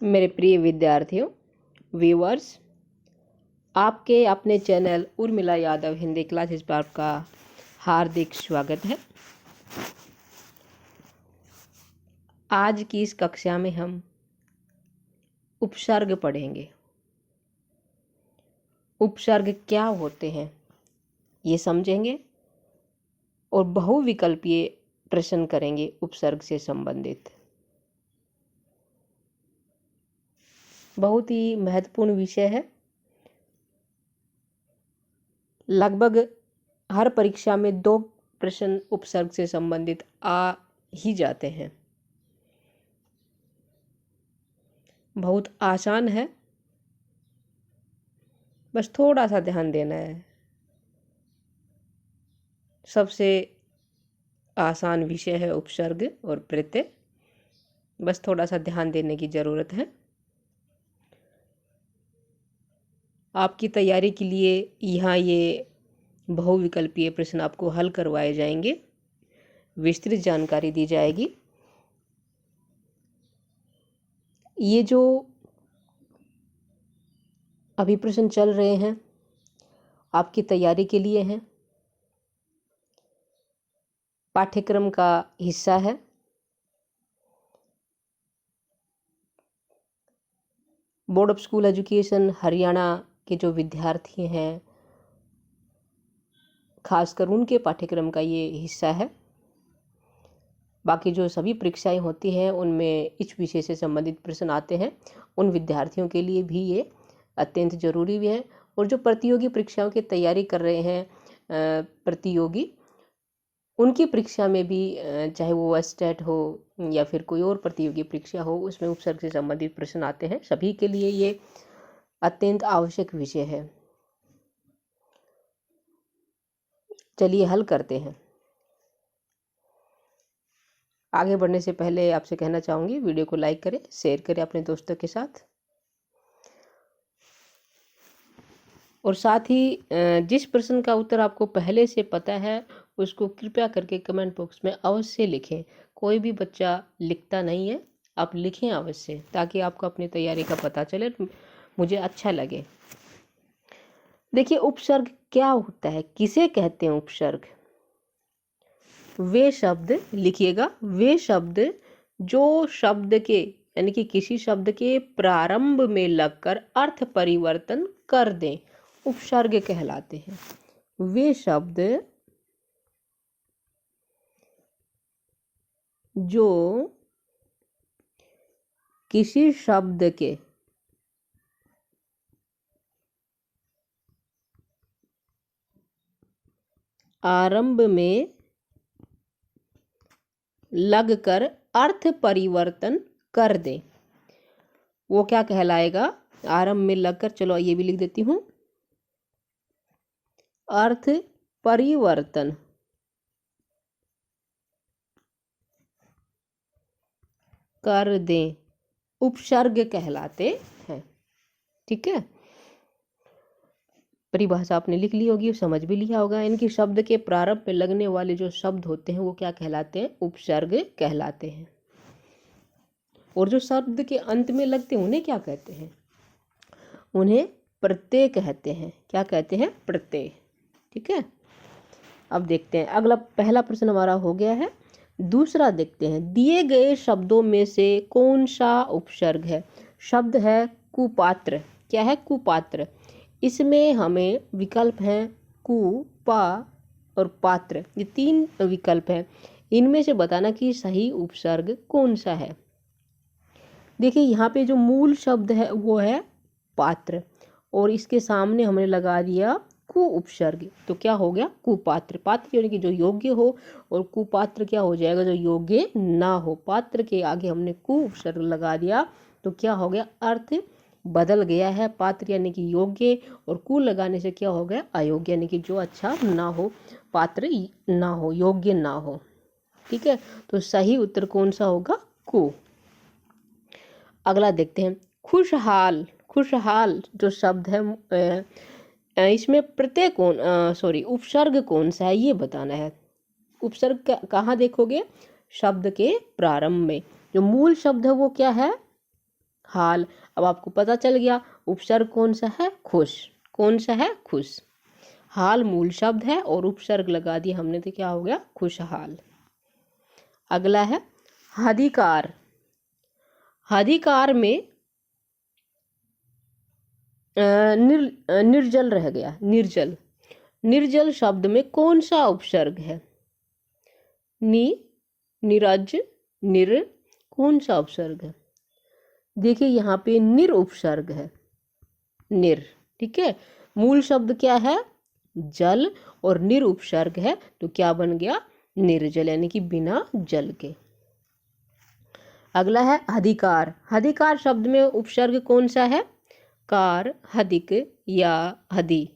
मेरे प्रिय विद्यार्थियों, व्यूअर्स, आपके अपने चैनल उर्मिला यादव हिंदी क्लासेस पर आपका हार्दिक स्वागत है। आज की इस कक्षा में हम उपसर्ग पढ़ेंगे। उपसर्ग क्या होते हैं ये समझेंगे और बहुविकल्पीय प्रश्न करेंगे उपसर्ग से संबंधित। बहुत ही महत्वपूर्ण विषय है। लगभग हर परीक्षा में 2 प्रश्न उपसर्ग से संबंधित आ ही जाते हैं। बहुत आसान है, बस थोड़ा सा ध्यान देना है। सबसे आसान विषय है उपसर्ग और प्रत्यय, बस थोड़ा सा ध्यान देने की ज़रूरत है। आपकी तैयारी के लिए यहाँ ये बहुविकल्पीय प्रश्न आपको हल करवाए जाएंगे, विस्तृत जानकारी दी जाएगी। ये जो अभी प्रश्न चल रहे हैं आपकी तैयारी के लिए हैं, पाठ्यक्रम का हिस्सा है। Board of school education Haryana के जो विद्यार्थी हैं, खासकर उनके पाठ्यक्रम का ये हिस्सा है। बाकी जो सभी परीक्षाएं होती हैं उनमें इस विषय से संबंधित प्रश्न आते हैं। उन विद्यार्थियों के लिए भी ये अत्यंत जरूरी भी है। और जो प्रतियोगी परीक्षाओं की तैयारी कर रहे हैं प्रतियोगी, उनकी परीक्षा में भी चाहे वो स्टेट हो या फिर कोई और प्रतियोगी परीक्षा हो, उसमें उपसर्ग से संबंधित प्रश्न आते हैं। सभी के लिए ये अत्यंत आवश्यक विषय है। चलिए हल करते हैं। आगे बढ़ने से पहले आपसे कहना चाहूँगी, वीडियो को लाइक करें, शेयर करें अपने दोस्तों के साथ। और साथ ही जिस प्रश्न का उत्तर आपको पहले से पता है उसको कृपया करके कमेंट बॉक्स में अवश्य लिखें। कोई भी बच्चा लिखता नहीं है, आप लिखें अवश्य, ताकि आपको अपनी तैयारी का पता चले, मुझे अच्छा लगे। देखिए, उपसर्ग क्या होता है, किसे कहते हैं उपसर्ग? वे शब्द, लिखिएगा, वे शब्द जो शब्द के यानी कि किसी शब्द के प्रारंभ में लगकर अर्थ परिवर्तन कर दें, उपसर्ग कहलाते हैं। वे शब्द जो किसी शब्द के आरंभ में लगकर अर्थ परिवर्तन कर दें, वो क्या कहलाएगा? आरंभ में लगकर, चलो ये भी लिख देती हूं, अर्थ परिवर्तन कर दें, उपसर्ग कहलाते हैं। ठीक है, परिभाषा आपने लिख ली होगी, समझ भी लिया होगा। इनके शब्द के प्रारंभ में लगने वाले जो शब्द होते हैं वो क्या कहलाते हैं? उपसर्ग कहलाते हैं। और जो शब्द के अंत में लगते हैं उन्हें क्या कहते हैं? उन्हें प्रत्यय कहते हैं। क्या कहते हैं? प्रत्यय। ठीक है, अब देखते हैं अगला। पहला प्रश्न हमारा हो गया है। दूसरा देखते हैं, दिए गए शब्दों में से कौन सा उपसर्ग है? शब्द है कुपात्र। क्या है? कुपात्र। इसमें हमें विकल्प हैं कु, पा और पात्र, ये 3 विकल्प हैं। इनमें से बताना कि सही उपसर्ग कौन सा है। देखिए, यहाँ पे जो मूल शब्द है वो है पात्र, और इसके सामने हमने लगा दिया कु उपसर्ग, तो क्या हो गया? कुपात्र। पात्र यानी कि जो योग्य हो, और कुपात्र क्या हो जाएगा? जो योग्य ना हो। पात्र के आगे हमने कु उपसर्ग लगा दिया तो क्या हो गया? अर्थ बदल गया है। पात्र यानी कि योग्य, और कु लगाने से क्या हो गया? अयोग्य, यानी कि जो अच्छा ना हो, पात्र ना हो, योग्य ना हो। ठीक है, तो सही उत्तर कौन सा होगा? कु। अगला देखते हैं, खुशहाल। खुशहाल जो शब्द है, इसमें प्रत्यय उपसर्ग कौन सा है ये बताना है। उपसर्ग कहाँ देखोगे? शब्द के प्रारंभ में। जो मूल शब्द है वो क्या है? हाल। अब आपको पता चल गया उपसर्ग कौन सा है, खुश। कौन सा है, खुश। हाल मूल शब्द है और उपसर्ग लगा दिया हमने तो क्या हो गया, खुशहाल। अगला है हदिकार। हदिकार में निर्जल रह गया, निर्जल। निर्जल शब्द में कौन सा उपसर्ग है, नि, निरज, निर, कौन सा उपसर्ग है? देखिए यहाँ पे निर उपसर्ग है, निर। ठीक है, मूल शब्द क्या है, जल, और निर उपसर्ग है तो क्या बन गया, निर्जल, यानी कि बिना जल के। अगला है हदिकार। हदिकार शब्द में उपसर्ग कौन सा है, कार, हदिक या हदी।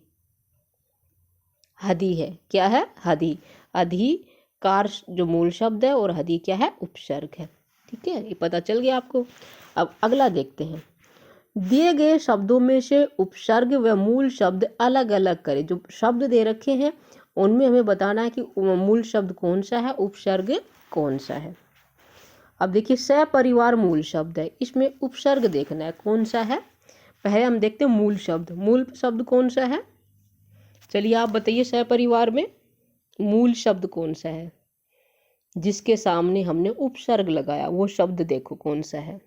हदी है, क्या है, हदी। अधिकार जो मूल शब्द है और हदी क्या है, उपसर्ग है। ठीक है, ये पता चल गया आपको। अब अगला देखते हैं। दिए गए शब्दों में से उपसर्ग व मूल शब्द अलग अलग करें। जो शब्द दे रखे हैं उनमें हमें बताना है कि मूल शब्द कौन सा है, उपसर्ग कौन सा है। अब देखिए सपरिवार मूल शब्द है, इसमें उपसर्ग देखना है कौन सा है। पहले हम देखते हैं मूल शब्द। मूल शब्द कौन सा है, चलिए आप बताइए, सपरिवार में मूल शब्द कौन सा है जिसके सामने हमने उपसर्ग लगाया, वो शब्द देखो कौन सा है,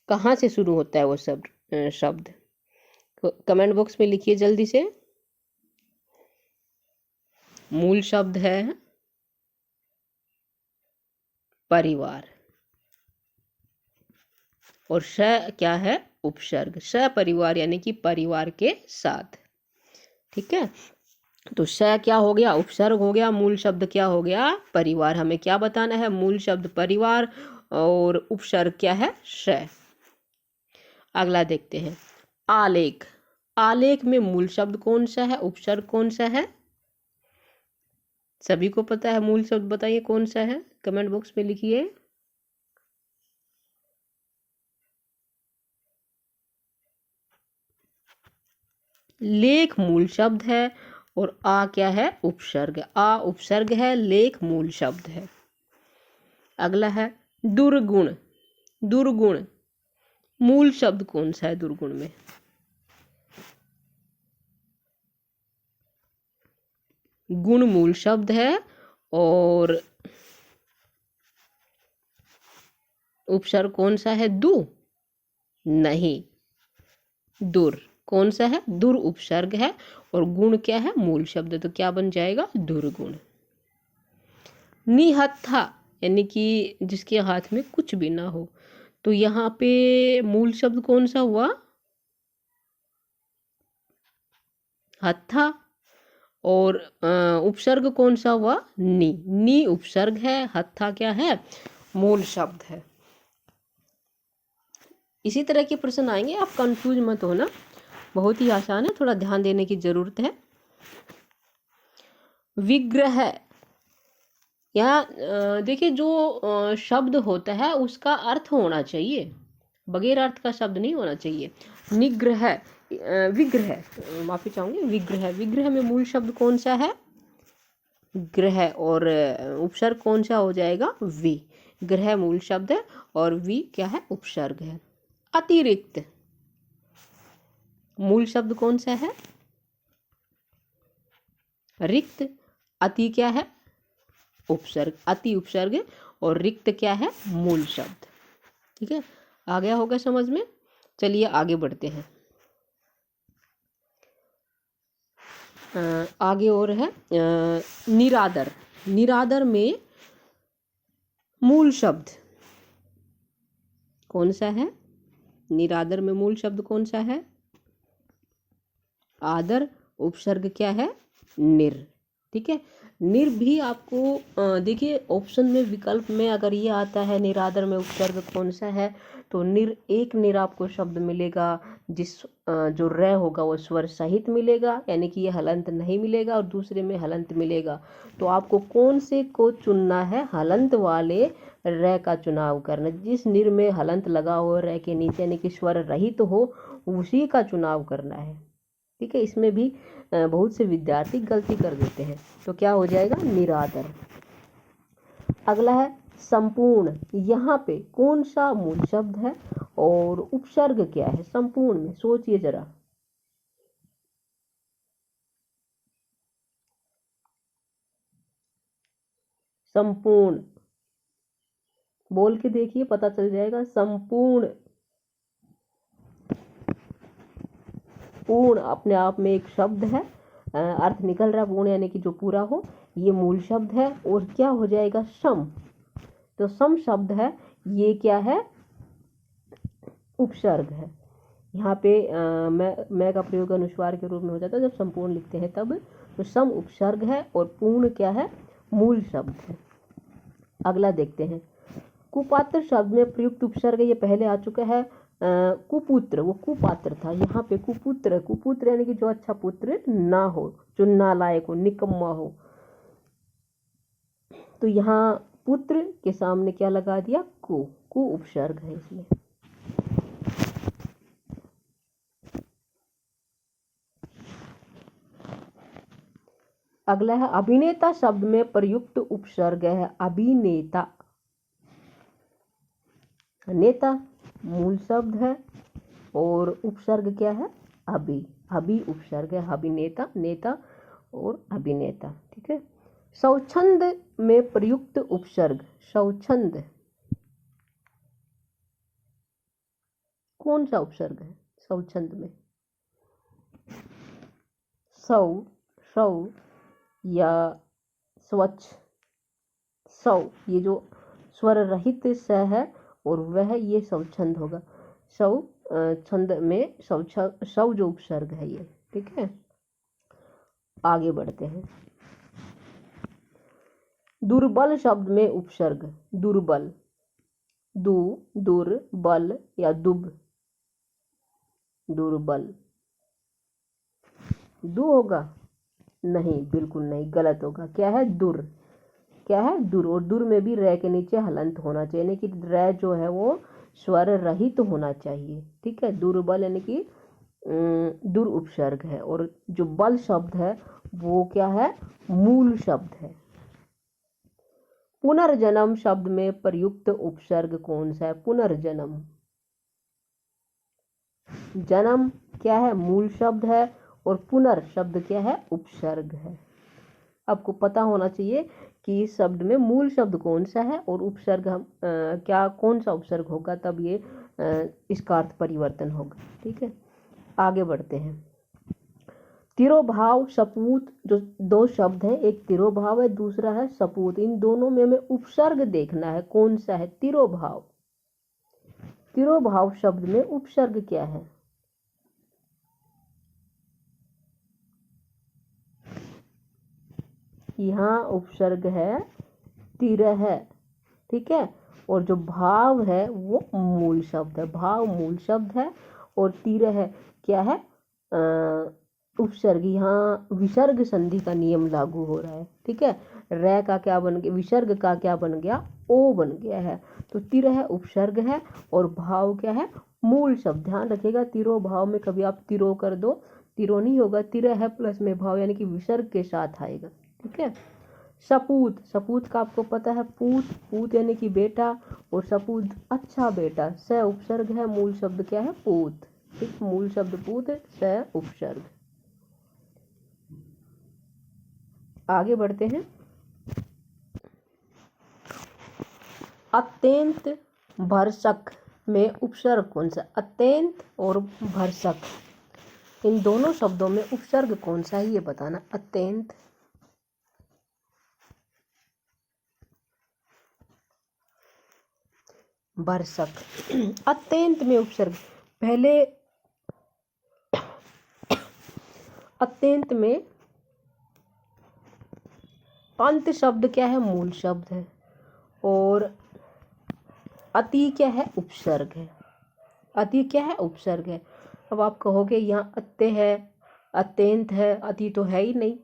कहाँ से शुरू होता है वो शब्द। कमेंट बॉक्स में लिखिए जल्दी से। मूल शब्द है परिवार और स क्या है, उपसर्ग। सपरिवार यानी कि परिवार के साथ। ठीक है, तो स क्या हो गया, उपसर्ग हो गया। मूल शब्द क्या हो गया, परिवार। हमें क्या बताना है, मूल शब्द परिवार और उपसर्ग क्या है, स। अगला देखते हैं आलेख। आलेख में मूल शब्द कौन सा है, उपसर्ग कौन सा है, सभी को पता है। मूल शब्द बताइए कौन सा है, कमेंट बॉक्स में लिखिए। लेख मूल शब्द है और आ क्या है, उपसर्ग। आ उपसर्ग है, लेख मूल शब्द है। अगला है दुर्गुण। दुर्गुण मूल शब्द कौन सा है, दुर्गुण में गुण मूल शब्द है और उपसर्ग कौन सा है, दु, नहीं, दुर। कौन सा है, दुर उपसर्ग है और गुण क्या है, मूल शब्द, तो क्या बन जाएगा, दुर्गुण। निहत्था यानी कि जिसके हाथ में कुछ भी ना हो, तो यहाँ पे मूल शब्द कौन सा हुआ, हत्था, और उपसर्ग कौन सा हुआ, नी। नी उपसर्ग है, हत्था क्या है, मूल शब्द है। इसी तरह के प्रश्न आएंगे, आप कंफ्यूज मत होना, बहुत ही आसान है, थोड़ा ध्यान देने की जरूरत है। विग्रह, यहाँ देखिए जो शब्द होता है उसका अर्थ होना चाहिए, बगैर अर्थ का शब्द नहीं होना चाहिए। निग्रह, विग्रह, माफी चाहूंगी, विग्रह। विग्रह में मूल शब्द कौन सा है, ग्रह, और उपसर्ग कौन सा हो जाएगा, वि। ग्रह मूल शब्द है और वि क्या है, उपसर्ग है। अतिरिक्त मूल शब्द कौन सा है, रिक्त। अति क्या है, उपसर्ग, अति उपसर्ग, और रिक्त क्या है, मूल शब्द। ठीक है, आ गया होगा समझ में। चलिए आगे बढ़ते हैं। आगे और है निरादर। निरादर में मूल शब्द कौन सा है, निरादर में मूल शब्द कौन सा है, आदर, उपसर्ग क्या है, निर। ठीक है, निर भी आपको देखिए ऑप्शन में, विकल्प में अगर ये आता है निरादर में उपसर्ग कौन सा है, तो निर, एक निर आपको शब्द मिलेगा जिस जो र होगा वो स्वर सहित मिलेगा, यानी कि ये हलंत नहीं मिलेगा, और दूसरे में हलंत मिलेगा। तो आपको कौन से को चुनना है, हलंत वाले र का चुनाव करना। जिस निर में हलंत लगा हो र के नीचे, यानी कि स्वर रहित हो, उसी का चुनाव करना है। ठीक है, इसमें भी बहुत से विद्यार्थी गलती कर देते हैं, तो क्या हो जाएगा, निरादर। अगला है संपूर्ण, यहाँ पे कौन सा मूल शब्द है और उपसर्ग क्या है? संपूर्ण में सोचिए जरा। संपूर्ण बोल के देखिए, पता चल जाएगा। संपूर्ण, पूर्ण अपने आप में एक शब्द है, अर्थ निकल रहा पूर्ण यानी कि जो पूरा हो, ये मूल शब्द है। और क्या हो जाएगा? सम। तो सम शब्द है, ये क्या है? उपसर्ग है। यहाँ पे मैं का प्रयोग अनुस्वार के रूप में हो जाता है जब संपूर्ण लिखते हैं तब। तो सम उपसर्ग है और पूर्ण क्या है? मूल शब्द है। अगला देखते हैं। कुपात्र शब्द में प्रयुक्त उपसर्ग, ये पहले आ चुका है। कुपुत्र, वो कुपात्र था, यहाँ पे कुपुत्र। कुपुत्र यानी कि जो अच्छा पुत्र ना हो, जो नालायक हो, निकम्मा हो। तो यहाँ पुत्र के सामने क्या लगा दिया? कु उपसर्ग है इसमें। अगला है अभिनेता शब्द में प्रयुक्त उपसर्ग है अभिनेता। नेता मूल शब्द है और उपसर्ग क्या है? अभि। अभि उपसर्ग है। अभिनेता, नेता और अभिनेता। ठीक है। स्वच्छंद में प्रयुक्त उपसर्ग, स्वच्छंद कौन सा उपसर्ग है? स्वच्छंद में सौ या स्वच्छ, सौ, ये जो स्वर रहित स है और वह, ये स्वच्छंद होगा। सौ छंद में सौ जो उपसर्ग है ये। ठीक है। आगे बढ़ते हैं। दुर्बल शब्द में उपसर्ग, दुर्बल, दु, दुर, बल या दुब। दुर्बल, दु होगा? नहीं, बिल्कुल नहीं, गलत होगा। क्या है? दुर। क्या है? दुर। और दुर में भी रै के नीचे हलंत होना चाहिए, यानी कि रै जो है वो स्वर रहित तो होना चाहिए। ठीक है। दुर्बल यानी कि दुर उपसर्ग है। और जो बल शब्द है वो क्या है? मूल शब्द है। पुनर्जन्म शब्द में प्रयुक्त उपसर्ग कौन सा है? पुनर्जन्म, जन्म क्या है? मूल शब्द है और पुनर् शब्द क्या है? उपसर्ग है। आपको पता होना चाहिए कि इस शब्द में मूल शब्द कौन सा है और उपसर्ग हम क्या, कौन सा उपसर्ग होगा, तब ये इसका अर्थ परिवर्तन होगा। ठीक है। आगे बढ़ते हैं। तिरोभाव, सपूत, जो दो शब्द हैं, एक तिरोभाव है, दूसरा है सपूत। इन दोनों में हमें उपसर्ग देखना है, कौन सा है? तिरोभाव। तिरोभाव शब्द में उपसर्ग क्या है? यहाँ उपसर्ग है तिरह। ठीक है। और जो भाव है वो मूल शब्द है। भाव मूल शब्द है और तिरह क्या है? उपसर्ग। यहाँ विसर्ग संधि का नियम लागू हो रहा है। ठीक है। रै का क्या बन गया? विसर्ग का क्या बन गया? ओ बन गया है। तो तिरह उपसर्ग है और भाव क्या है? मूल शब्द। ध्यान रखिएगा, तिरो भाव में कभी आप तिरो कर दो, तिरो नहीं होगा, तिरह है प्लस में भाव यानी कि विसर्ग के साथ आएगा। ठीक है। सपूत, सपूत का आपको पता है, पूत, पूत यानी कि बेटा, और सपूत अच्छा बेटा। स उपसर्ग है, मूल शब्द क्या है? पूत। ठीक, मूल शब्द पूत, स उपसर्ग। आगे बढ़ते हैं। अत्यंत भरसक में उपसर्ग कौन सा? अत्यंत और भरसक, इन दोनों शब्दों में उपसर्ग कौन सा है ये बताना। अत्यंत, भरसक। अत्यंत में उपसर्ग, पहले अत्यंत में अंत शब्द क्या है? मूल शब्द है और अति क्या है? उपसर्ग है। अति क्या है? उपसर्ग है। अब आप कहोगे यहाँ अत्य है, अत्यंत है, अति तो है ही नहीं,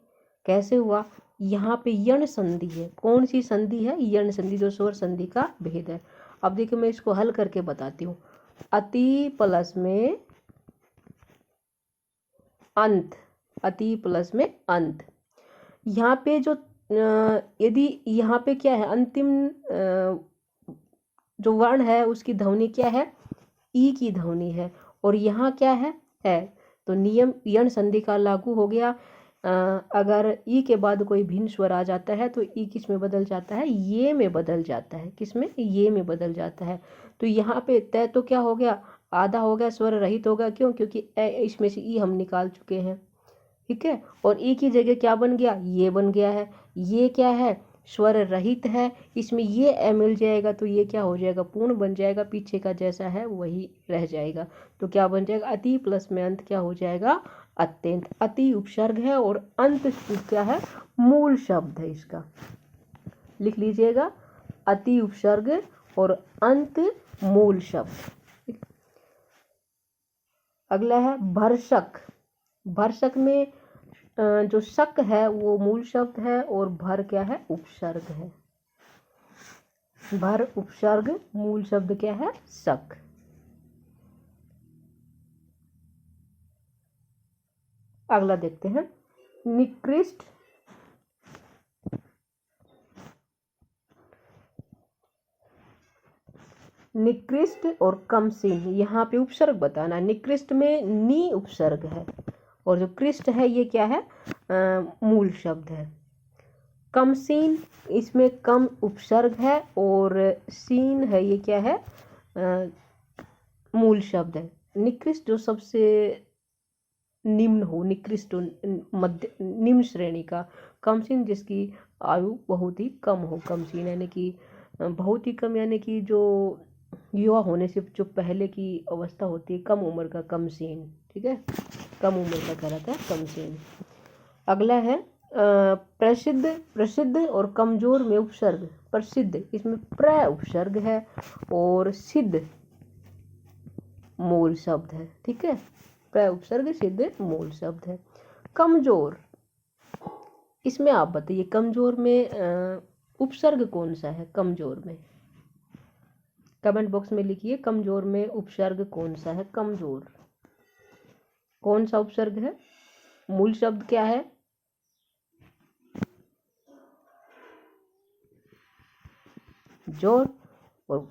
कैसे हुआ? यहाँ पे यण संधि है। कौन सी संधि है? यण संधि, जो स्वर संधि का भेद है। अब देखिए मैं इसको हल करके बताती हूँ। अति प्लस में अंत, अति प्लस में अंत। यहाँ पे जो यदि यहाँ पे क्या है, अंतिम जो वर्ण है उसकी ध्वनि क्या है, ई की ध्वनि है, और यहाँ क्या है, तो नियम यण संधि का लागू हो गया। अगर ई के बाद कोई भिन्न स्वर आ जाता है तो ई किस में बदल जाता है, ये में बदल जाता है। किस में, ये में बदल जाता है। तो यहाँ पे तय तो क्या हो गया, आधा हो गया, स्वर रहित होगा। क्यों, क्योंकि इसमें से ई हम निकाल चुके हैं। ठीक है, और ई की जगह क्या बन गया, ये बन गया है। ये क्या है, स्वर रहित है, इसमें ये ए मिल जाएगा तो ये क्या हो जाएगा, पूर्ण बन जाएगा, पीछे का जैसा है वही रह जाएगा। तो क्या बन जाएगा, अति प्लस में अंत क्या हो जाएगा, अत्यंत। अति उपसर्ग है और अंत क्या है, मूल शब्द है। इसका लिख लीजिएगा, अति उपसर्ग और अंत मूल शब्द। अगला है भरसक। भरसक में जो शक है वो मूल शब्द है और भर क्या है, उपसर्ग है। भर उपसर्ग, मूल शब्द क्या है, शक। अगला देखते हैं, निकृष्ट। निकृष्ट और कमसीन, यहाँ पे उपसर्ग बताना। निकृष्ट में नी उपसर्ग है और जो कृष्ट है ये क्या है, मूल शब्द है। कमसीन, इसमें कम उपसर्ग है और सीन है, ये क्या है, मूल शब्द है। निकृष्ट जो सबसे निम्न हो, निकृष्ट मध्य निम्न श्रेणी का। कमसीन जिसकी आयु बहुत ही कम हो। कमसीन यानी कि बहुत ही कम, यानी कि जो युवा होने से जो पहले की अवस्था होती है, कम उम्र का कमसीन। ठीक है, कम उम्र का कहलाता है कमसीन। अगला है प्रसिद्ध। प्रसिद्ध और कमजोर में उपसर्ग। प्रसिद्ध, इसमें प्र उपसर्ग है और सिद्ध मूल शब्द है। ठीक है, प्र उपसर्ग, सिद्ध मूल शब्द है। कमजोर, इसमें आप बताइए कमजोर में उपसर्ग कौन सा है। कमजोर में कमेंट बॉक्स में लिखिए, कमजोर में उपसर्ग कौन सा है। कमजोर कौन सा उपसर्ग है, मूल शब्द क्या है, जोर, और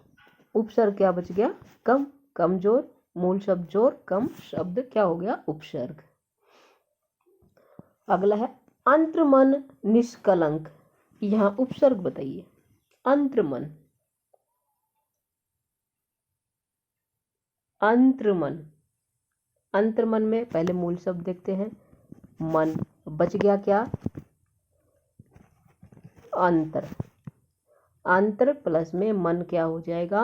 उपसर्ग क्या बच गया, कम। कमजोर, मूल शब्द जोर, कम शब्द क्या हो गया, उपसर्ग। अगला है अंत्रमन निष्कलंक। यहाँ उपसर्ग बताइए, अंत्रमन। अंत्रमन, अंतर्मन में पहले मूल शब्द देखते हैं, मन, बच गया क्या, अंतर। अंतर प्लस में मन क्या हो जाएगा,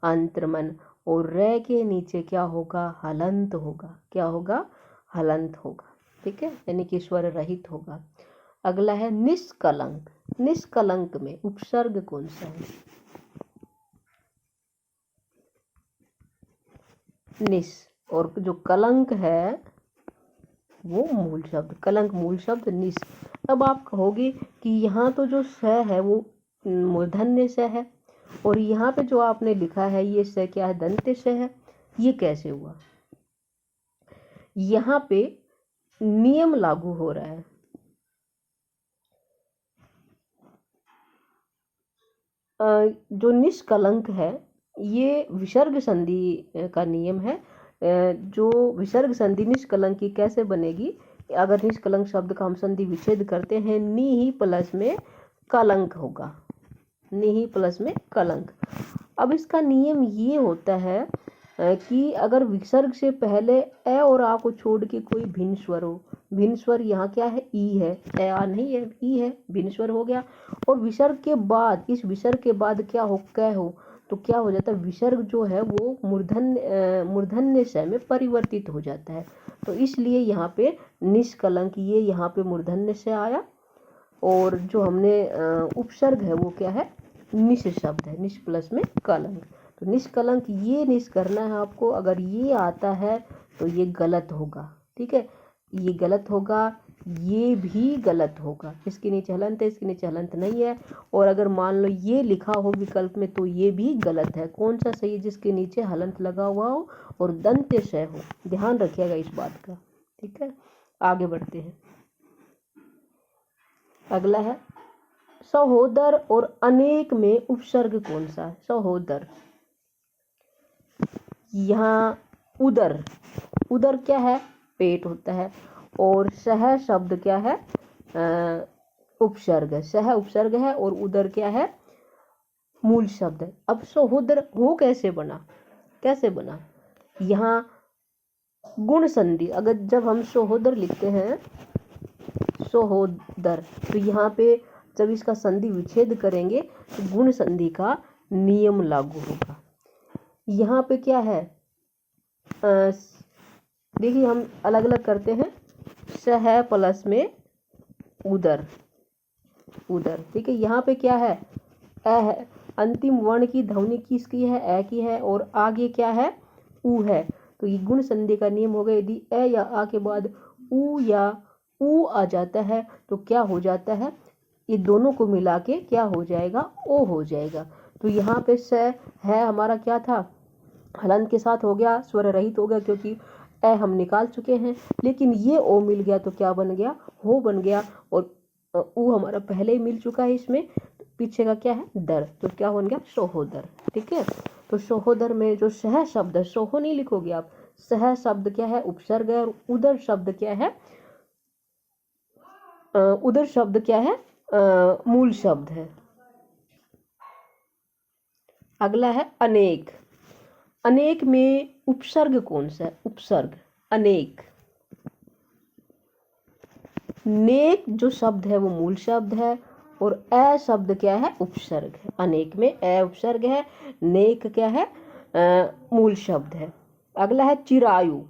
अंतर्मन। और रे के नीचे क्या होगा, हलंत होगा। क्या होगा, हलंत होगा। ठीक है, यानी कि स्वर रहित होगा। अगला है निष्कलंक। निष्कलंक में उपसर्ग कौन सा है, निस, और जो कलंक है वो मूल शब्द। कलंक मूल शब्द, निस। अब आप कहोगे कि यहाँ तो जो स है वो मूर्धन्य स है और यहाँ पे जो आपने लिखा है ये स क्या है, दंत्य स है। ये कैसे हुआ, यहाँ पे नियम लागू हो रहा है। जो निष्कलंक है ये विसर्ग संधि का नियम है। जो विसर्ग संधि निष्कलंक की कैसे बनेगी, अगर निष्कलंक शब्द का हम संधि विच्छेद करते हैं, नी ही प्लस में कलंक होगा। नी ही प्लस में कलंक। अब इसका नियम ये होता है कि अगर विसर्ग से पहले ए और आ को छोड़ के कोई भिन्न स्वर हो, भिन्न स्वर यहाँ क्या है, ई है, ए आ नहीं है, ई है, भिन्न स्वर हो गया। और विसर्ग के बाद, इस विसर्ग के बाद क्या हो, कै हो, तो क्या हो जाता है, विसर्ग जो है वो मूर्धन्य स में परिवर्तित हो जाता है। तो इसलिए यहाँ पे निष्कलंक, ये यहाँ पे मूर्धन्य से आया और जो हमने उपसर्ग है वो क्या है, निश शब्द है, निश प्लस में कलंक। तो निष्कलंक ये निश करना है आपको। अगर ये आता है तो ये गलत होगा। ठीक है, ये गलत होगा, ये भी गलत होगा। इसके नीचे हलंत है, इसके नीचे हलंत नहीं है। और अगर मान लो ये लिखा हो विकल्प में तो ये भी गलत है। कौन सा सही है, जिसके नीचे हलंत लगा हुआ हो और दंत्य श हो। ध्यान रखिएगा इस बात का। ठीक है, आगे बढ़ते हैं। अगला है सहोदर और अनेक में उपसर्ग कौन सा है? सहोदर। यहाँ उदर, उदर क्या है? पेट होता है। और सह शब्द क्या है? उपसर्ग है। सह उपसर्ग है और उदर क्या है? मूल शब्द है। अब सहोदर हो कैसे बना? कैसे बना? यहाँ गुण संधि, अगर जब हम सहोदर लिखते हैं सहोदर, तो यहाँ पे जब इसका संधि विच्छेद करेंगे तो गुण संधि का नियम लागू होगा। यहाँ पे क्या है? देखिए हम अलग अलग करते हैं। सह प्लस में उदर, उदर, ठीक है। यहाँ पे क्या है? अ है। अंतिम वर्ण की ध्वनि किसकी है? अ की है। और आगे क्या है? उ है। तो ये गुण संधि का नियम होगा। यदि अ या आ के बाद उ या उ आ जाता है तो क्या हो जाता है? ये दोनों को मिला के क्या हो जाएगा? ओ हो जाएगा। तो यहाँ पे स है हमारा क्या था? हलंत के साथ हो गया, स्वर रहित हो गया, क्योंकि अ हम निकाल चुके हैं। लेकिन ये ओ मिल गया तो क्या बन गया? हो बन गया। और उ हमारा पहले ही मिल चुका है इसमें, पीछे का क्या है? दर, तो क्या बन गया? सहोदर। ठीक है। तो सहोदर में जो सह शब्द है, सोहो नहीं लिखोगे आप, सह शब्द क्या है? उपसर्ग है। और उदर शब्द क्या है? उदर शब्द क्या है? मूल शब्द है। अगला है अनेक। अनेक में उपसर्ग कौन सा है? उपसर्ग। अनेक, नेक जो शब्द है वो मूल शब्द है और अ शब्द क्या है? उपसर्ग है। अनेक में अ उपसर्ग है, नेक क्या है? मूल शब्द है। अगला है चिरायु।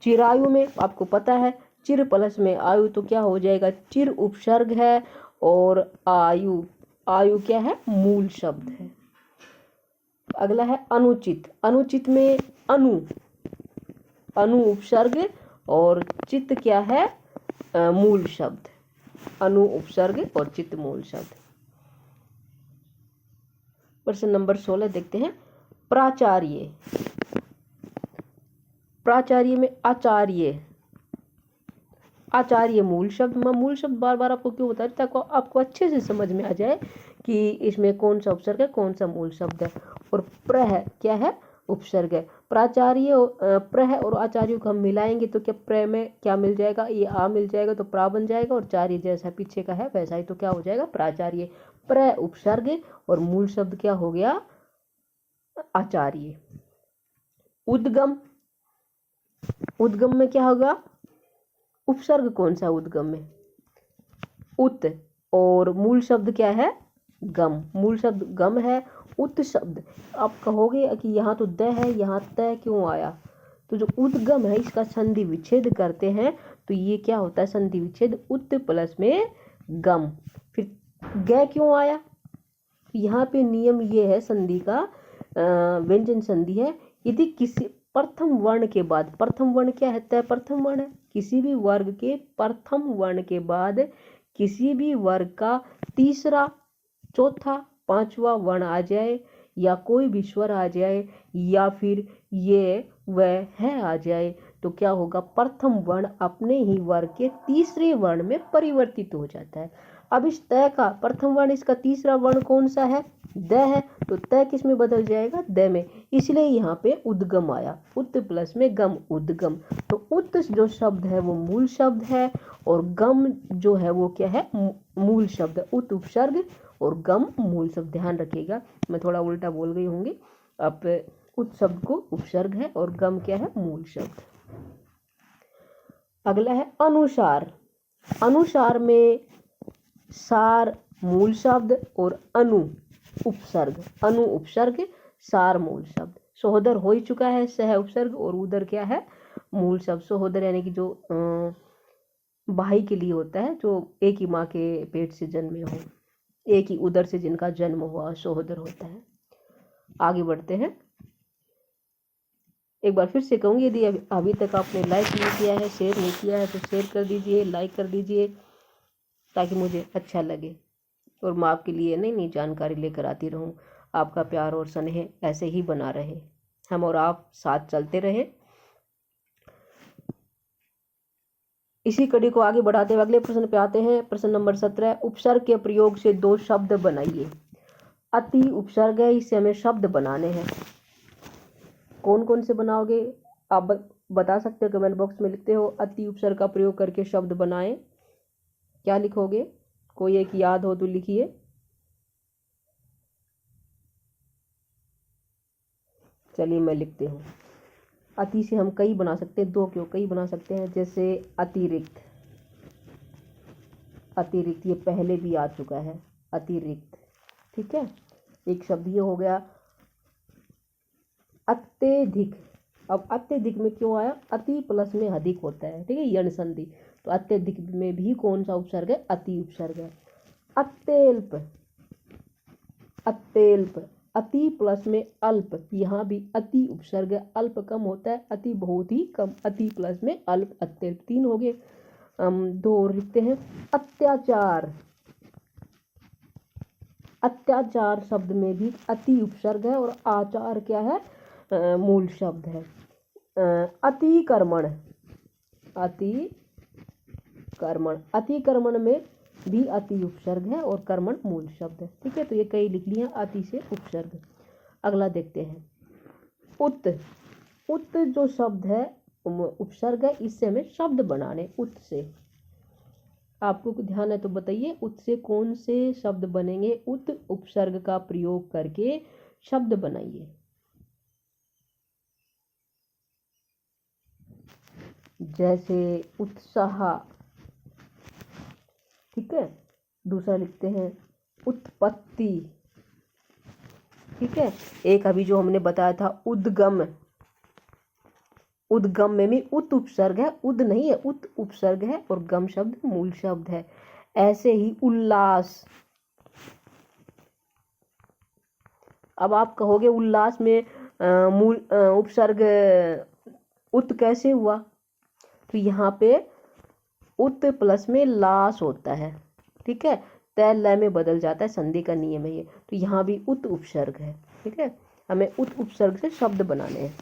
चिरायु में आपको पता है चिर प्लस में आयु, तो क्या हो जाएगा? चिर उपसर्ग है और आयु, आयु क्या है? मूल शब्द है। अगला है अनुचित। अनुचित में अनु, अनु उपसर्ग और चित्त क्या है? मूल शब्द। अनु उपसर्ग और चित्त मूल शब्द। प्रश्न नंबर 16 देखते हैं। प्राचार्य। प्राचार्य में आचार्य, आचार्य मूल शब्द। मैं मूल शब्द बार बार आपको क्यों बता रही, ताकि आपको अच्छे से समझ में आ जाए कि इसमें कौन सा उपसर्ग है, कौन सा मूल शब्द है। और प्रह क्या है? उपसर्ग है। प्राचार्य, प्रह और आचार्य को हम मिलाएंगे तो क्या प्रह में क्या मिल जाएगा? ये आ मिल जाएगा तो प्रा बन जाएगा, और चार्य जैसा पीछे का है वैसा ही, तो क्या हो जाएगा? प्राचार्य। प्रह उपसर्ग और मूल शब्द क्या हो गया? आचार्य। उद्गम। उद्गम में क्या होगा? उपसर्ग कौन सा? उद्गम में उत, और मूल शब्द क्या है? गम। मूल शब्द गम है। उत शब्द, आप कहोगे कि यहाँ तो द है, यहाँ त क्यों आया? तो जो उद्गम है इसका संधि विच्छेद करते हैं तो ये क्या होता है? संधि विच्छेद, उत प्लस में गम। फिर ग क्यों आया? यहाँ पे नियम ये है संधि का, व्यंजन संधि है। यदि किसी प्रथम वर्ण के बाद, प्रथम वर्ण क्या है? त प्रथम वर्ण है। किसी भी वर्ग के प्रथम वर्ण के बाद किसी भी वर्ग का तीसरा, चौथा, पांचवा वर्ण आ जाए, या कोई भी स्वर आ जाए, या फिर ये वह है आ जाए, तो क्या होगा? प्रथम वर्ण अपने ही वर्ग के तीसरे वर्ण में परिवर्तित हो जाता है। अब इस तय का प्रथम वर्ण, इसका तीसरा वर्ण कौन सा है? द है। तो तय किस में बदल जाएगा? द में। इसलिए यहाँ पे उद्गम आया। उत प्लस में गम, उद्गम। तो उत जो शब्द है वो मूल शब्द है, और गम जो है वो क्या है? मूल शब्द। उत उपसर्ग और गम मूल शब्द। ध्यान रखिएगा, मैं थोड़ा उल्टा बोल गई होंगी। अब उत शब्द को उपसर्ग है और गम क्या है? मूल शब्द। अगला है अनुसार। अनुसार में सार मूल शब्द और अनु उपसर्ग। अनु उपसर्ग, सार मूल शब्द। सहोदर हो ही चुका है, सह उपसर्ग और उदर क्या है? मूल शब्द। सहोदर यानी कि जो भाई के लिए होता है, जो एक ही माँ के पेट से जन्मे हो, एक ही उदर से जिनका जन्म हुआ, सहोदर होता है। आगे बढ़ते हैं। एक बार फिर से कहूँगी, यदि अभी तक आपने लाइक नहीं किया है, शेयर नहीं किया है, तो शेयर कर दीजिए, लाइक कर दीजिए, ताकि मुझे अच्छा लगे और मैं आपके लिए नई नई जानकारी लेकर आती रहूं। आपका प्यार और स्नेह ऐसे ही बना रहे, हम और आप साथ चलते रहें। इसी कड़ी को आगे बढ़ाते हुए अगले प्रश्न पे आते हैं। प्रश्न नंबर 17, उपसर्ग के प्रयोग से दो शब्द बनाइए। अति उपसर्ग है, इससे हमें शब्द बनाने हैं। कौन कौन से बनाओगे आप बता सकते हो, कमेंट बॉक्स में लिखते हो। अति उपसर्ग का प्रयोग करके शब्द बनाएं, क्या लिखोगे? कोई एक याद हो तो लिखिए। चलिए मैं लिखती हूँ। अति से हम कई बना सकते हैं, दो क्यों कई बना सकते हैं। जैसे अतिरिक्त, अतिरिक्त ये पहले भी आ चुका है, अतिरिक्त, ठीक है। एक शब्द ये हो गया। अत्यधिक, अब अत्यधिक में क्यों आया? अति प्लस में अधिक होता है, ठीक है, यण संधि। तो अत्यधिक में भी कौन सा उपसर्ग है? अति उपसर्ग है। अत्यल्प, अत्यल्प, अति प्लस में अल्प, यहाँ भी अति उपसर्ग है। अल्प कम होता है, अति बहुत ही कम। अति प्लस में अल्प, अत्यल्प। 3 हो गए। दो और लिखते हैं। अत्याचार, अत्याचार शब्द में भी अति उपसर्ग है और आचार क्या है? मूल शब्द है। अतिक्रमण, अतिक्रमण, अतिक्रमण में भी अति उपसर्ग है और कर्मण मूल शब्द है, ठीक है। तो ये कई लिख लिया, अति से उपसर्ग। अगला देखते हैं। उत, उत जो शब्द है उपसर्ग है, इससे हमें शब्द बनाने। उत से आपको ध्यान है तो बताइए, उत से कौन से शब्द बनेंगे? उत उपसर्ग का प्रयोग करके शब्द बनाइए। जैसे उत्साह, ठीक है। दूसरा लिखते हैं उत्पत्ति, ठीक है। एक अभी जो हमने बताया था उद्गम, उद्गम में भी उत उपसर्ग है, उद नहीं है, उत उपसर्ग है और गम शब्द मूल शब्द है। ऐसे ही उल्लास, अब आप कहोगे उल्लास में मूल उपसर्ग उत कैसे हुआ? तो यहाँ पे उत प्लस में लास होता है, ठीक है। तय लय में बदल जाता है, संधि का नियम है ये। तो यहाँ भी उत उपसर्ग है, ठीक है। हमें उत उपसर्ग से शब्द बनाने हैं।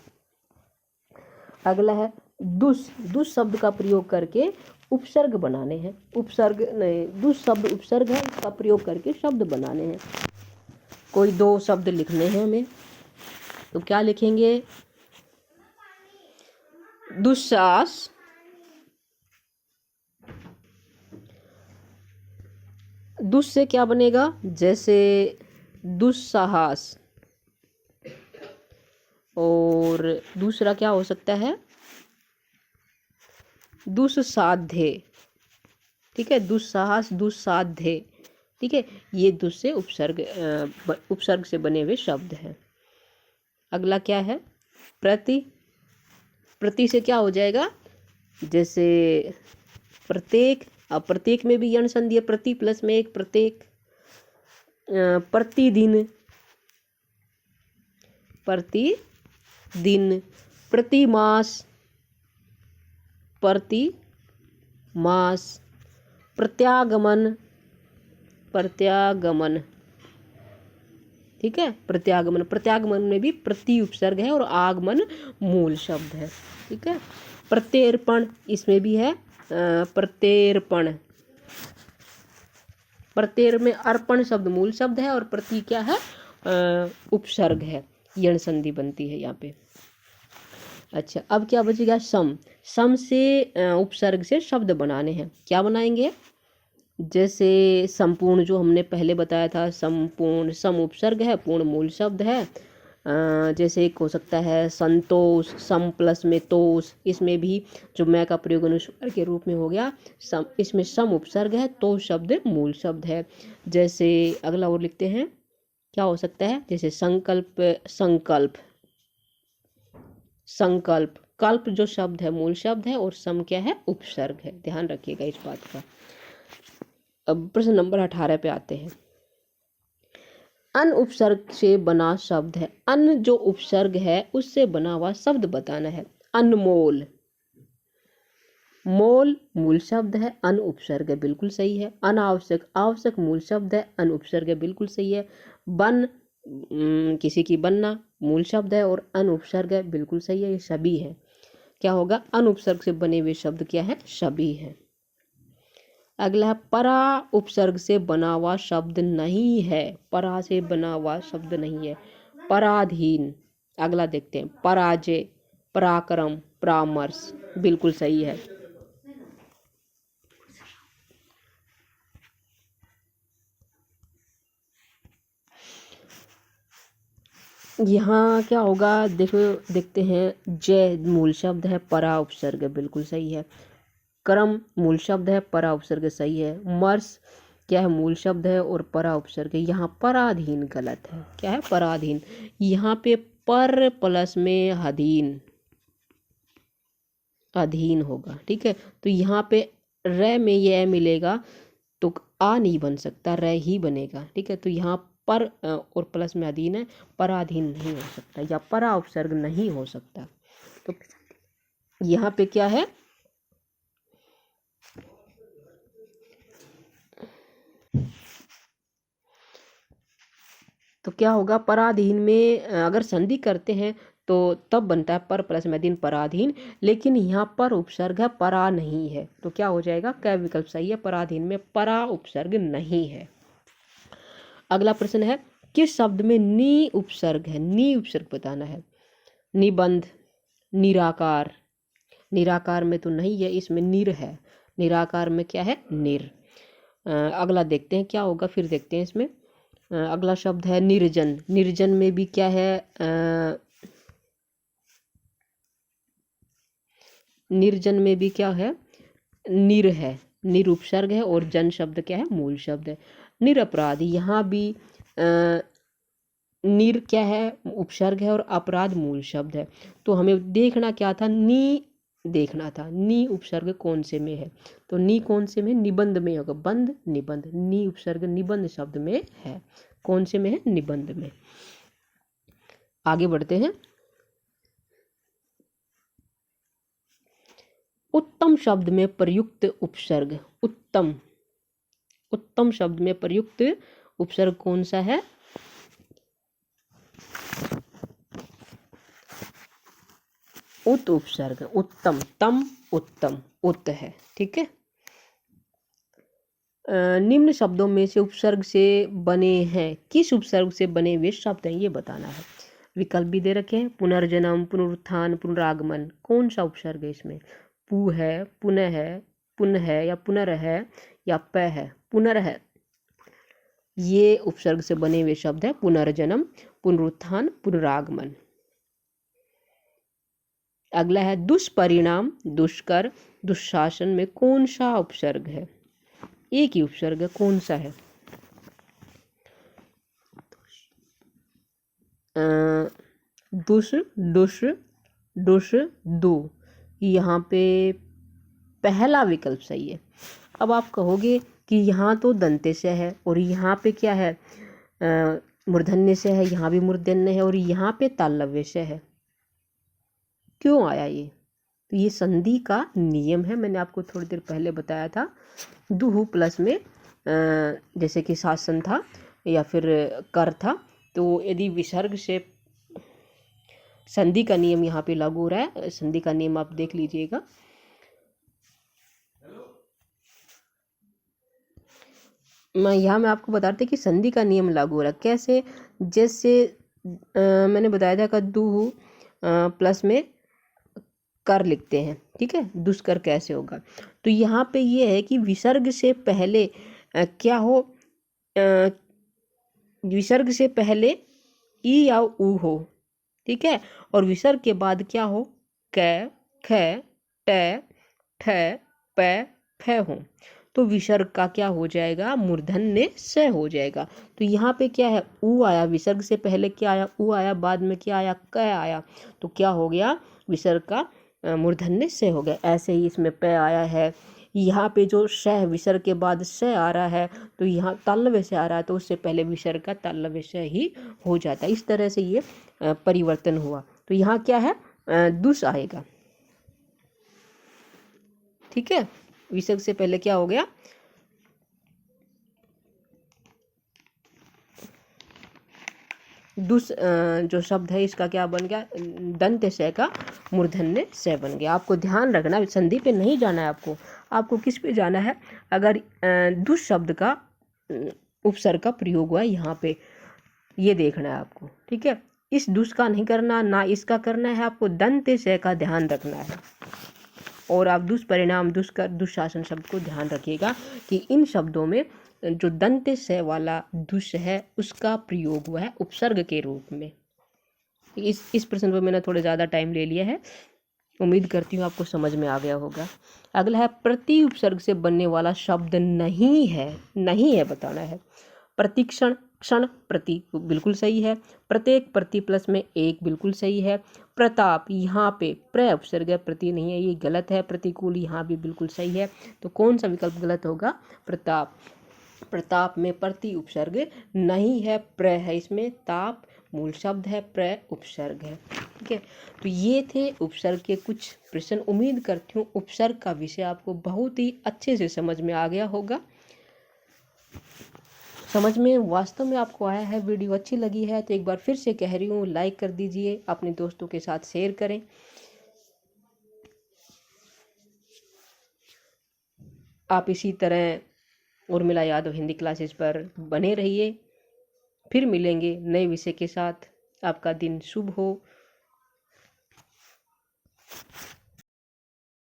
अगला है दुस, दुस शब्द का प्रयोग करके उपसर्ग बनाने हैं। उपसर्ग नहीं, दुस शब्द उपसर्ग है, इसका प्रयोग करके शब्द बनाने हैं। कोई दो शब्द लिखने हैं हमें, तो क्या लिखेंगे? दुस्साहस, दुस से क्या बनेगा? जैसे दुस्साहस। और दूसरा क्या हो सकता है? दुस्साध्य, ठीक है। दुस्साहस, दुस्साध्य, ठीक है। ये दुस से उपसर्ग से बने हुए शब्द हैं। अगला क्या है? प्रति, प्रति से क्या हो जाएगा? जैसे प्रत्येक, अब प्रत्येक में भी यण संधि है, प्रति प्लस में एक, प्रत्येक। प्रतिदिन, प्रतिदिन। प्रतिमास, प्रतिमास। प्रत्यागमन, प्रत्यागमन, ठीक है। प्रत्यागमन, प्रत्यागमन में भी प्रति उपसर्ग है और आगमन मूल शब्द है, ठीक है। प्रत्यर्पण, इसमें भी है प्रत्यर्पण। प्रत्यय में अर्पण शब्द मूल शब्द है और प्रति क्या है? उपसर्ग है, यण संधि बनती है यहाँ पे। अच्छा, अब क्या बचेगा? सम, सम से उपसर्ग से शब्द बनाने हैं। क्या बनाएंगे? जैसे संपूर्ण, जो हमने पहले बताया था, संपूर्ण, सम उपसर्ग है, पूर्ण मूल शब्द है। जैसे एक हो सकता है संतोष, सम प्लस में तोष, इसमें भी जो मैं का प्रयोग अनुस्वार के रूप में हो गया। सम, इसमें सम उपसर्ग है, तो शब्द मूल शब्द है। जैसे अगला और लिखते हैं, क्या हो सकता है? जैसे संकल्प, संकल्प, संकल्प। कल्प जो शब्द है मूल शब्द है और सम क्या है? उपसर्ग है। ध्यान रखिएगा इस बात का। अब प्रश्न नंबर 18 पे आते हैं। अन उपसर्ग से बना शब्द है। अन जो उपसर्ग है उससे बना हुआ शब्द बताना है। अनमोल, मोल मूल शब्द है, अन उपसर्ग है, बिल्कुल सही है। अनावश्यक, आवश्यक मूल शब्द है, अन उपसर्ग है, बिल्कुल सही है। बन, किसी की बनना मूल शब्द है और अन उपसर्ग है, बिल्कुल सही है, ये सभी है। क्या होगा, अन उपसर्ग से बने हुए शब्द क्या है, सभी है। अगला है परा उपसर्ग से बना हुआ शब्द नहीं है, परा से बना हुआ शब्द नहीं है। पराधीन। अगला देखते हैं, पराजय, पराक्रम, परामर्श, बिल्कुल सही है। यहाँ क्या होगा, देखो देखते हैं, जय मूल शब्द है, परा उपसर्ग बिल्कुल सही है। कर्म मूल शब्द है, परा उपसर्ग सही है। मर्श क्या है, मूल शब्द है और परा उपसर्ग। यहाँ पराधीन गलत है, क्या है, पराधीन। यहाँ पे पर प्लस में अधीन, अधीन होगा, ठीक है। तो यहाँ पे र में ये मिलेगा तो आ नहीं बन सकता, र ही बनेगा, ठीक है। तो यहाँ पर और प्लस में अधीन है, पराधीन नहीं हो सकता या परा उपसर्ग नहीं हो सकता। तो यहाँ पे क्या है, तो क्या होगा, पराधीन में अगर संधि करते हैं तो तब बनता है पर प्लस में अधीन, पराधीन। लेकिन यहाँ पर उपसर्ग है, परा नहीं है, तो क्या हो जाएगा, क्या विकल्प सही है, पराधीन में परा उपसर्ग नहीं है। अगला प्रश्न है, किस शब्द में नी उपसर्ग है, नी उपसर्ग बताना है। निबंध, निराकार, निराकार में तो नहीं है, इसमें निर है, निराकार में क्या है, निर। अगला देखते हैं क्या होगा, फिर देखते हैं इसमें। अगला शब्द है निर्जन, निर्जन में भी क्या है, निर्जन में भी क्या है, निर है, निर उपसर्ग है और जन शब्द क्या है, मूल शब्द है। निरपराधी, यहाँ भी निर क्या है, उपसर्ग है और अपराध मूल शब्द है। तो हमें देखना क्या था, नी देखना था, नी उपसर्ग कौन से में है। तो नी कौन से में, निबंध में होगा, बंध निबंध, नी उपसर्ग निबंध शब्द में है। कौन से में है, निबंध में। आगे बढ़ते हैं। उत्तम शब्द में प्रयुक्त उपसर्ग, उत्तम, उत्तम शब्द में प्रयुक्त उपसर्ग कौन सा है, उत उपसर्ग, उत्तम, तम उत्तम, उत है, ठीक है। निम्न शब्दों में से उपसर्ग से बने हैं, किस उपसर्ग से बने हुए शब्द हैं, ये बताना है। विकल्प भी दे रखे हैं, पुनर्जन्म, पुनरुत्थान, पुनरागमन। कौन सा उपसर्ग है इसमें, पु है, पुनः है, पुनः है या पुनर है या प है, पुनर है। ये उपसर्ग से बने हुए शब्द है, पुनर्जन्म, पुनरुत्थान, पुनरागमन। अगला है दुष्परिणाम, दुष्कर, दुशासन में कौन सा उपसर्ग है, एक ही उपसर्ग है, कौन सा है। दुष, दुष, दुष, दो, यहाँ पे पहला विकल्प सही है। अब आप कहोगे कि यहाँ तो दंते से है और यहाँ पे क्या है, मूर्धन्य से है, यहाँ भी मूर्धन्य है और यहाँ पे तालव्य से है, क्यों आया ये। तो ये संधि का नियम है, मैंने आपको थोड़ी देर पहले बताया था। दुहु प्लस में जैसे कि शासन था या फिर कर था, तो यदि विसर्ग से संधि का नियम यहाँ पे लागू हो रहा है, संधि का नियम आप देख लीजिएगा। मैं आपको बताते कि संधि का नियम लागू हो रहा है कैसे, जैसे मैंने बताया था कि दुहु प्लस में कर लिखते हैं, ठीक है, दुष्कर कैसे होगा। तो यहाँ पे ये है कि विसर्ग से पहले क्या हो, विसर्ग से पहले ई या उ हो, ठीक है, और विसर्ग के बाद क्या हो, क, ख, ट, ठ, प, फ हो। तो विसर्ग का क्या हो जाएगा, मूर्धन्य स हो जाएगा। तो यहाँ पे क्या है, उ आया, विसर्ग से पहले क्या आया, उ आया, बाद में क्या आया, क आया, तो क्या हो गया, विसर्ग का मूर्धन्य स हो गया। ऐसे ही इसमें प आया है, यहाँ पे जो श विसर्ग के बाद स आ रहा है, तो यहाँ तालव्य से आ रहा है, तो उससे पहले विसर्ग का तालव्य से ही हो जाता है। इस तरह से ये परिवर्तन हुआ। तो यहाँ क्या है, दुष आएगा, ठीक है, विसर्ग से पहले क्या हो गया, जो शब्द है इसका क्या बन गया, दंत से का मूर्धन्य से बन गया। आपको ध्यान रखना, संधि पे नहीं जाना है आपको किस पे जाना है, अगर दुष् शब्द का उपसर्ग का प्रयोग हुआ है यहाँ पे, ये देखना है आपको, ठीक है। इस दुष् का नहीं करना, ना इसका करना है, आपको दंत से का ध्यान रखना है। और आप दुष्परिणाम दुशासन शब्द को ध्यान रखिएगा कि इन शब्दों में जो दंत से वाला दुष् है उसका प्रयोग हुआ है उपसर्ग के रूप में। इस प्रश्न पर मैंने थोड़ा ज़्यादा टाइम ले लिया है, उम्मीद करती हूँ आपको समझ में आ गया होगा। अगला है प्रति उपसर्ग से बनने वाला शब्द नहीं है बताना है। प्रतिक्षण, क्षण, प्रति बिल्कुल सही है। प्रत्येक, प्रति प्लस में एक बिल्कुल सही है। प्रताप, यहाँ पे प्र उपसर्ग है, प्रति नहीं है, ये गलत है। प्रतिकूल यहाँ भी बिल्कुल सही है। तो कौन सा विकल्प गलत होगा, प्रताप। प्रताप में प्रति उपसर्ग नहीं है, प्र है इसमें, ताप मूल शब्द है, प्र उपसर्ग है, ठीक है। तो ये थे उपसर्ग के कुछ प्रश्न। उम्मीद करती हूँ उपसर्ग का विषय आपको बहुत ही अच्छे से समझ में आ गया होगा। समझ में वास्तव में आपको आया है। वीडियो अच्छी लगी है तो एक बार फिर से कह रही हूँ, लाइक कर दीजिए, अपने दोस्तों के साथ शेयर करें। आप इसी तरह उर्मिला यादव हिंदी क्लासेस पर बने रहिए। फिर मिलेंगे नए विषय के साथ। आपका दिन शुभ हो।